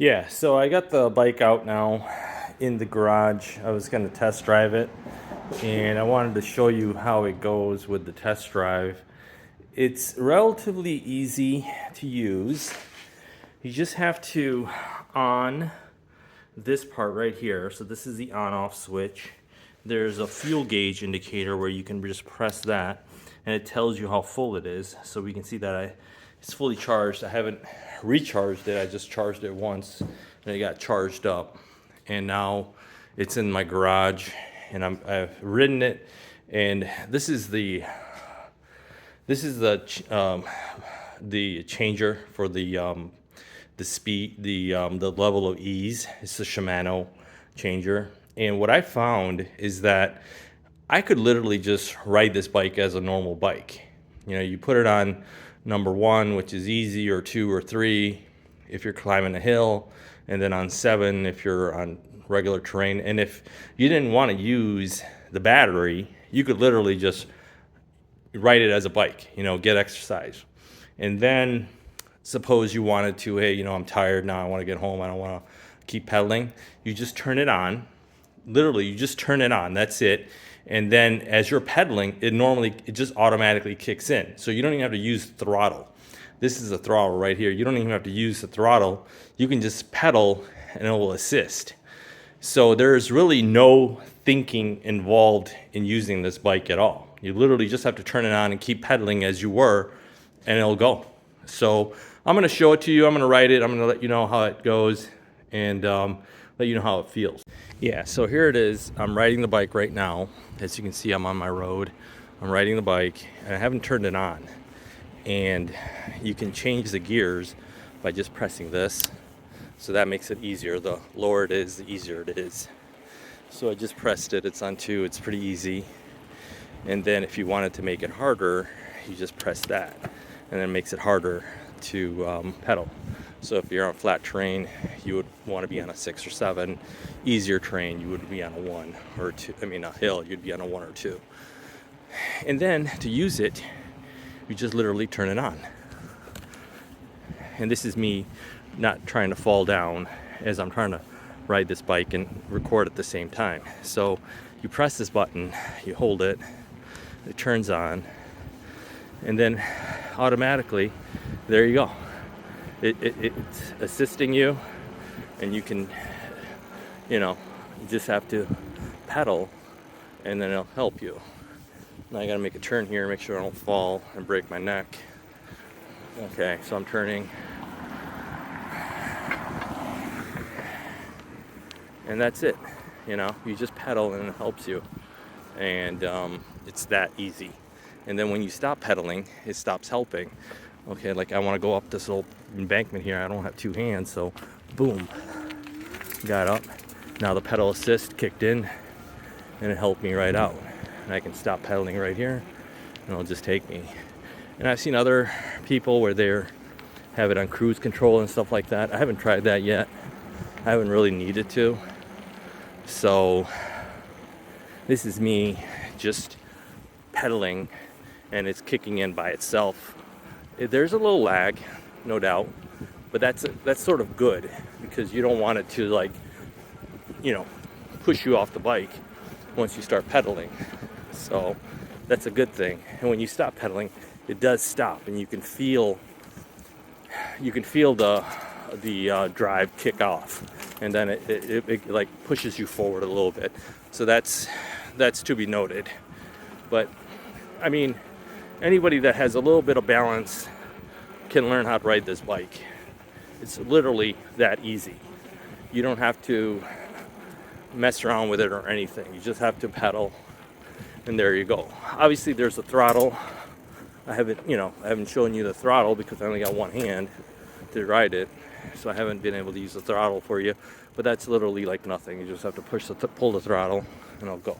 Yeah, so I got the bike out now in the garage. I was going to test drive it, and I wanted to show you how it goes with the test drive. It's relatively easy to use. You just have to on this part right here. So this is the on-off switch. There's a fuel gauge indicator where you can just press that, and it tells you how full it is. So we can see that it's fully charged. I haven't recharged it. I just charged it once, and it got charged up. And now it's in my garage, and I've ridden it. And this is the changer for the speed, the level of ease. It's the Shimano changer. And what I found is that I could literally just ride this bike as a normal bike. You know, you put it on number 1, which is easy, or 2 or 3 if you're climbing a hill, and then on 7 if you're on regular terrain. And if you didn't want to use the battery, you could literally just ride it as a bike, you know, get exercise. And then suppose you wanted to, hey, you know, I'm tired now, I want to get home, I don't want to keep pedaling. You just turn it on. Literally, you just turn it on, that's it. And then as you're pedaling, it just automatically kicks in. So you don't even have to use the throttle. This is the throttle right here. You don't even have to use the throttle. You can just pedal and it will assist. So there's really no thinking involved in using this bike at all. You literally just have to turn it on and keep pedaling as you were, and it'll go. So I'm going to show it to you. I'm going to ride it. I'm going to let you know how it goes, and let you know how it feels. Yeah, so here it is. I'm riding the bike right now. As you can see, I'm on my road. I'm riding the bike, and I haven't turned it on. And you can change the gears by just pressing this. So that makes it easier. The lower it is, the easier it is. So I just pressed it. It's on 2. It's pretty easy. And then if you wanted to make it harder, you just press that. And then it makes it harder to pedal. So if you're on flat terrain, you would want to be on a 6 or 7. Easier terrain, you would be on a 1 or 2. I mean, a hill, you'd be on a 1 or 2. And then to use it, you just literally turn it on. And this is me not trying to fall down as I'm trying to ride this bike and record at the same time. So you press this button, you hold it, it turns on, and then automatically, there you go. It's assisting you, and you can, you know, you just have to pedal, and then it'll help you. Now I gotta make a turn here, make sure I don't fall and break my neck. Okay, so I'm turning. And that's it. You know, you just pedal and it helps you. And it's that easy. And then when you stop pedaling, it stops helping. Okay, like I want to go up this little embankment here. I don't have 2 hands, so boom, got up. Now the pedal assist kicked in, and it helped me right out. And I can stop pedaling right here, and it'll just take me. And I've seen other people where they have it on cruise control and stuff like that. I haven't tried that yet. I haven't really needed to. So this is me just pedaling, and it's kicking in by itself. There's a little lag, no doubt, but that's sort of good, because you don't want it to, like, you know, push you off the bike once you start pedaling. So that's a good thing. And when you stop pedaling, it does stop, and you can feel the drive kick off, and then it like pushes you forward a little bit. So that's to be noted. But I mean, anybody that has a little bit of balance can learn how to ride this bike. It's literally that easy. You don't have to mess around with it or anything. You just have to pedal, and there you go. Obviously there's a throttle. I haven't shown you the throttle because I only got 1 hand to ride it, so I haven't been able to use the throttle for you. But that's literally like nothing. You just have to pull the throttle, and it'll go.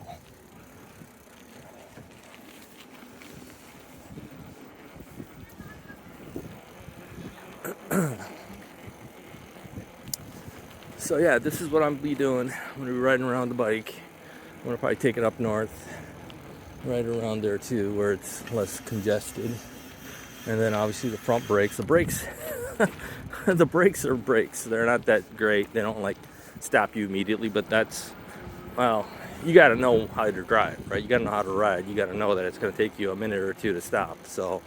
So yeah, this is what I'm gonna be doing. I'm gonna be riding around the bike. I'm gonna probably take it up north, right around there too, where it's less congested. And then obviously the front brakes. The brakes, the brakes are brakes. They're not that great. They don't like stop you immediately, but that's, well, you got to know how to drive, right? You got to know how to ride. You got to know that it's going to take you a minute or two to stop. So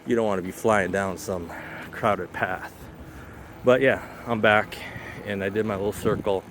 you don't want to be flying down some crowded path. But yeah, I'm back, and I did my little circle.